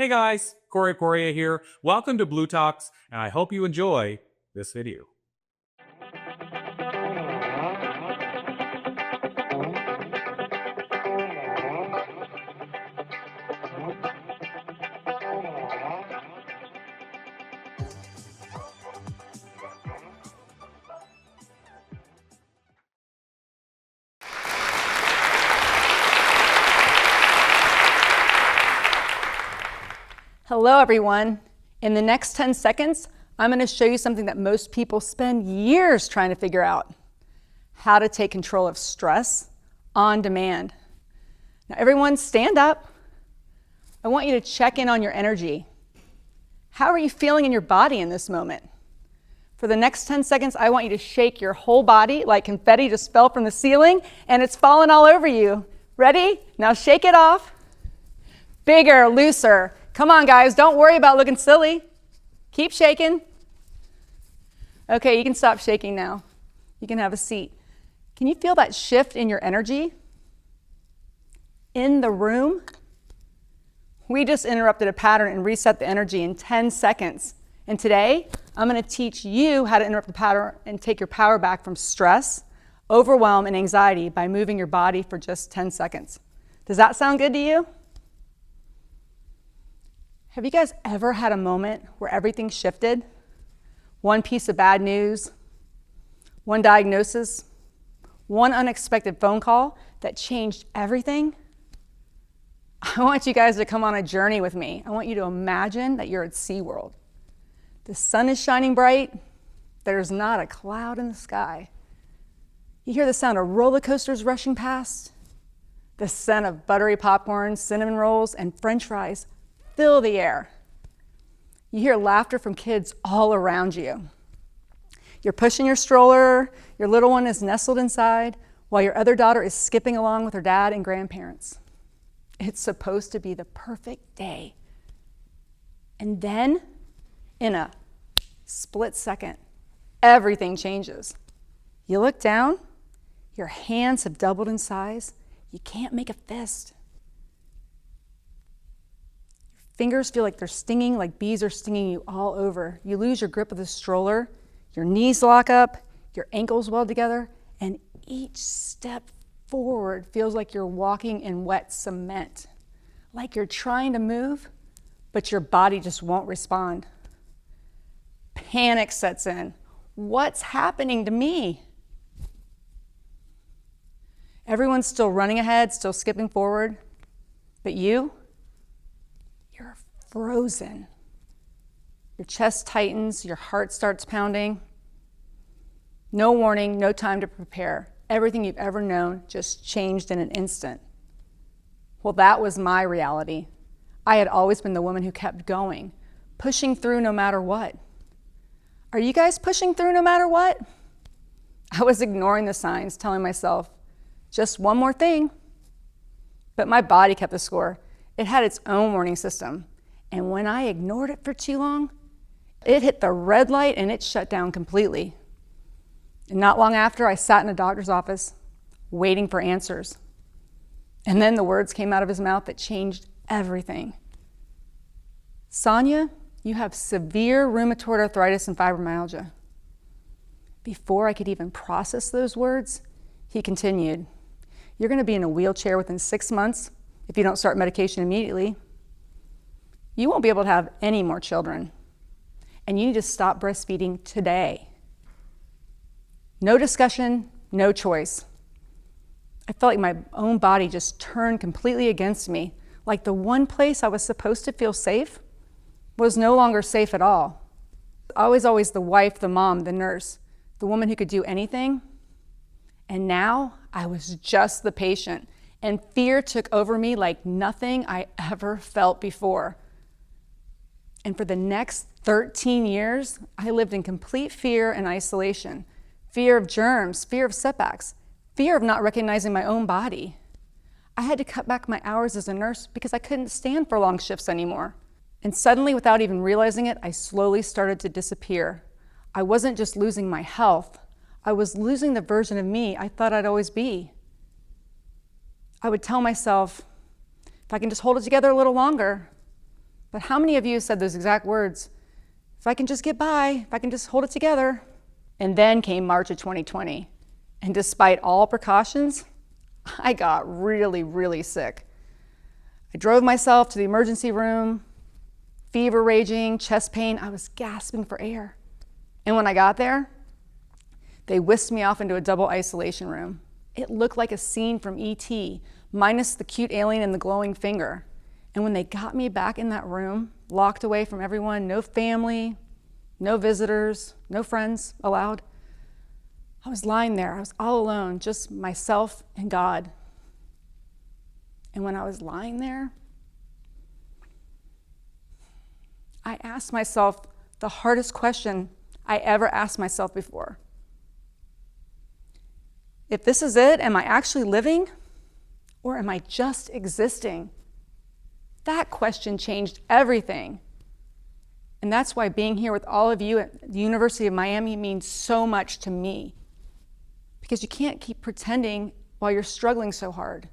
Hey guys, Corey here. Welcome to Blue Talks, and I hope you enjoy this video. Hello everyone. In the next 10 seconds, I'm going to show you something that most people spend years trying to figure out. How to take control of stress on demand. Now everyone stand up. I want you to check in on your energy. How are you feeling in your body in this moment? For the next 10 seconds, I want you to shake your whole body like confetti just fell from the ceiling and it's falling all over you. Ready? Now shake it off. Bigger, looser. Come on, guys, don't worry about looking silly. Keep shaking. Okay, you can stop shaking now. You can have a seat. Can you feel that shift in your energy? In the room? We just interrupted a pattern and reset the energy in 10 seconds. And today, I'm going to teach you how to interrupt the pattern and take your power back from stress, overwhelm, and anxiety by moving your body for just 10 seconds. Does that sound good to you? Have you guys ever had a moment where everything shifted? One piece of bad news, one diagnosis, one unexpected phone call that changed everything? I want you guys to come on a journey with me. I want you to imagine that you're at SeaWorld. The sun is shining bright. There's not a cloud in the sky. You hear the sound of roller coasters rushing past. The scent of buttery popcorn, cinnamon rolls, and French fries fill the air. You hear laughter from kids all around you. You're pushing your stroller, your little one is nestled inside, while your other daughter is skipping along with her dad and grandparents. It's supposed to be the perfect day. And then, in a split second, everything changes. You look down, your hands have doubled in size, you can't make a fist. Fingers feel like they're stinging, like bees are stinging you all over. You lose your grip of the stroller, your knees lock up, your ankles weld together, and each step forward feels like you're walking in wet cement. Like you're trying to move, but your body just won't respond. Panic sets in. What's happening to me? Everyone's still running ahead, still skipping forward, but you're frozen. Your chest tightens, your heart starts pounding. No warning, no time to prepare. Everything you've ever known just changed in an instant. Well, that was my reality. I had always been the woman who kept going, pushing through no matter what. Are you guys pushing through no matter what? I was ignoring the signs, telling myself, just one more thing. But my body kept the score. It had its own warning system. And when I ignored it for too long, it hit the red light and it shut down completely. And not long after, I sat in a doctor's office waiting for answers. And then the words came out of his mouth that changed everything. Sonya, you have severe rheumatoid arthritis and fibromyalgia. Before I could even process those words, he continued, you're going to be in a wheelchair within 6 months if you don't start medication immediately. You won't be able to have any more children. And you need to stop breastfeeding today. No discussion, no choice. I felt like my own body just turned completely against me, like the one place I was supposed to feel safe was no longer safe at all. I was always the wife, the mom, the nurse, the woman who could do anything. And now I was just the patient, and fear took over me like nothing I ever felt before. And for the next 13 years, I lived in complete fear and isolation. Fear of germs, fear of setbacks, fear of not recognizing my own body. I had to cut back my hours as a nurse because I couldn't stand for long shifts anymore. And suddenly, without even realizing it, I slowly started to disappear. I wasn't just losing my health, I was losing the version of me I thought I'd always be. I would tell myself, if I can just hold it together a little longer, But how many of you said those exact words? If I can just get by, if I can just hold it together. And then came March of 2020. And despite all precautions, I got really, really sick. I drove myself to the emergency room, fever raging, chest pain. I was gasping for air. And when I got there, they whisked me off into a double isolation room. It looked like a scene from E.T., minus the cute alien and the glowing finger. And when they got me back in that room, locked away from everyone, no family, no visitors, no friends allowed, I was lying there. I was all alone, just myself and God. And when I was lying there, I asked myself the hardest question I ever asked myself before. If this is it, am I actually living or am I just existing? That question changed everything. And that's why being here with all of you at the University of Miami means so much to me. Because you can't keep pretending while you're struggling so hard.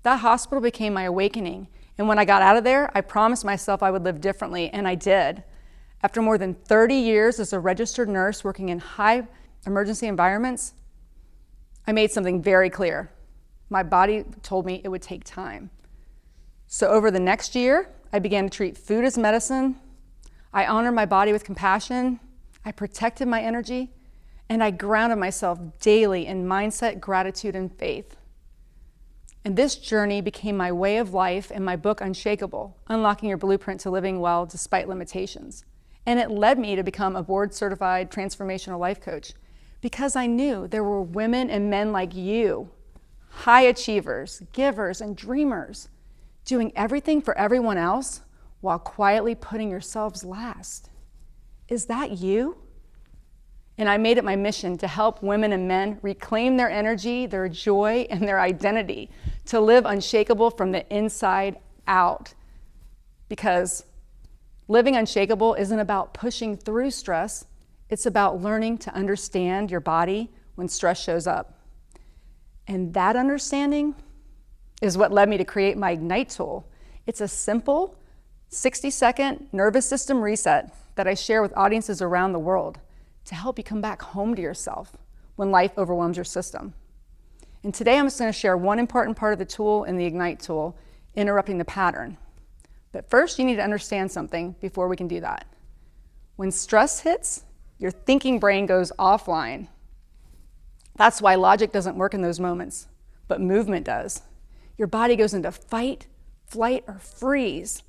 That hospital became my awakening. And when I got out of there, I promised myself I would live differently, and I did. After more than 30 years as a registered nurse working in high emergency environments, I made something very clear. My body told me it would take time. So over the next year, I began to treat food as medicine. I honored my body with compassion. I protected my energy, and I grounded myself daily in mindset, gratitude, and faith. And this journey became my way of life in my book, Unshakable, Unlocking Your Blueprint to Living Well Despite Limitations. And it led me to become a board-certified transformational life coach because I knew there were women and men like you, high achievers, givers, and dreamers, doing everything for everyone else while quietly putting yourselves last. Is that you? And I made it my mission to help women and men reclaim their energy, their joy, and their identity, to live unshakable from the inside out. Because living unshakable isn't about pushing through stress, it's about learning to understand your body when stress shows up. And that understanding is what led me to create my Ignite tool. It's a simple 60-second nervous system reset that I share with audiences around the world to help you come back home to yourself when life overwhelms your system. And today I'm just going to share one important part of the tool in the Ignite tool, interrupting the pattern. But first you need to understand something before we can do that. When stress hits, your thinking brain goes offline. That's why logic doesn't work in those moments, but movement does. Your body goes into fight, flight, or freeze.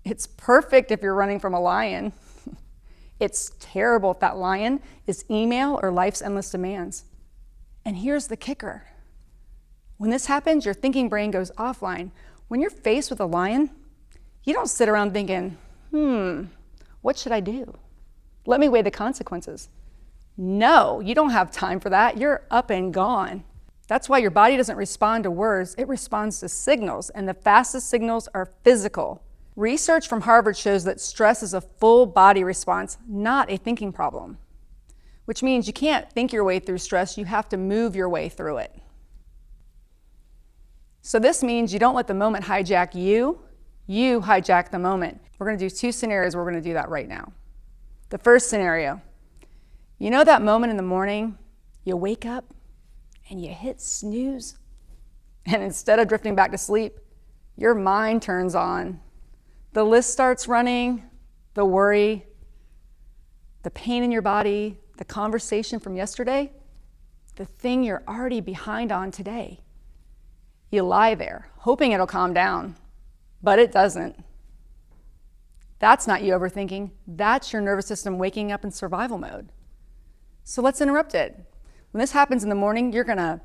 It's perfect if you're running from a lion. It's terrible if that lion is email or life's endless demands. And here's the kicker. When this happens, your thinking brain goes offline. When you're faced with a lion, you don't sit around thinking, what should I do? Let me weigh the consequences. No, you don't have time for that. You're up and gone. That's why your body doesn't respond to words, it responds to signals, and the fastest signals are physical. Research from Harvard shows that stress is a full body response, not a thinking problem, which means you can't think your way through stress, you have to move your way through it. So this means you don't let the moment hijack you, you hijack the moment. We're going to do two scenarios, we're going to do that right now. The first scenario, you know that moment in the morning, you wake up and you hit snooze, and instead of drifting back to sleep, your mind turns on. The list starts running, the worry, the pain in your body, the conversation from yesterday, the thing you're already behind on today. You lie there, hoping it'll calm down, but it doesn't. That's not you overthinking, that's your nervous system waking up in survival mode. So let's interrupt it. When this happens in the morning, you're gonna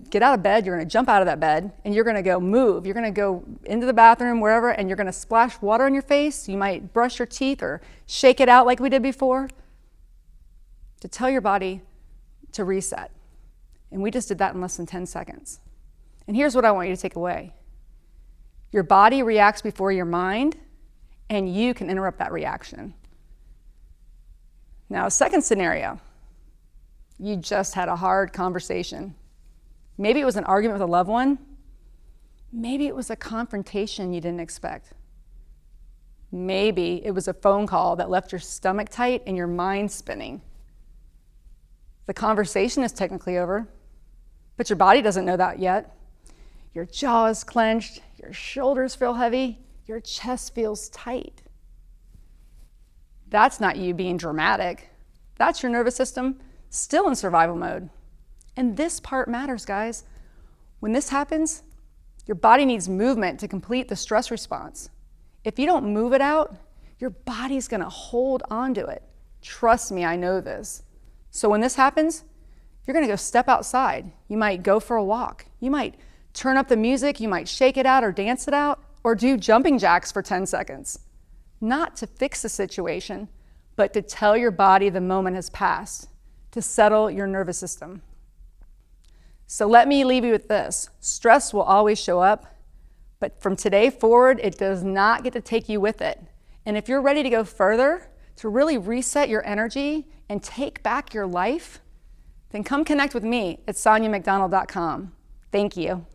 get out of bed, you're gonna jump out of that bed, and you're gonna go move. You're gonna go into the bathroom, wherever, and you're gonna splash water on your face. You might brush your teeth or shake it out like we did before to tell your body to reset. And we just did that in less than 10 seconds. And here's what I want you to take away. Your body reacts before your mind, and you can interrupt that reaction. Now, second scenario, you just had a hard conversation. Maybe it was an argument with a loved one. Maybe it was a confrontation you didn't expect. Maybe it was a phone call that left your stomach tight and your mind spinning. The conversation is technically over, but your body doesn't know that yet. Your jaw is clenched, your shoulders feel heavy, your chest feels tight. That's not you being dramatic. That's your nervous system still in survival mode. And this part matters, guys. When this happens, your body needs movement to complete the stress response. If you don't move it out, your body's gonna hold onto it. Trust me, I know this. So when this happens, you're gonna go step outside. You might go for a walk. You might turn up the music, you might shake it out or dance it out, or do jumping jacks for 10 seconds. Not to fix the situation, but to tell your body the moment has passed, to settle your nervous system. So let me leave you with this. Stress will always show up, but from today forward, it does not get to take you with it. And if you're ready to go further, to really reset your energy and take back your life, then come connect with me at SonyaMcDonald.com. Thank you.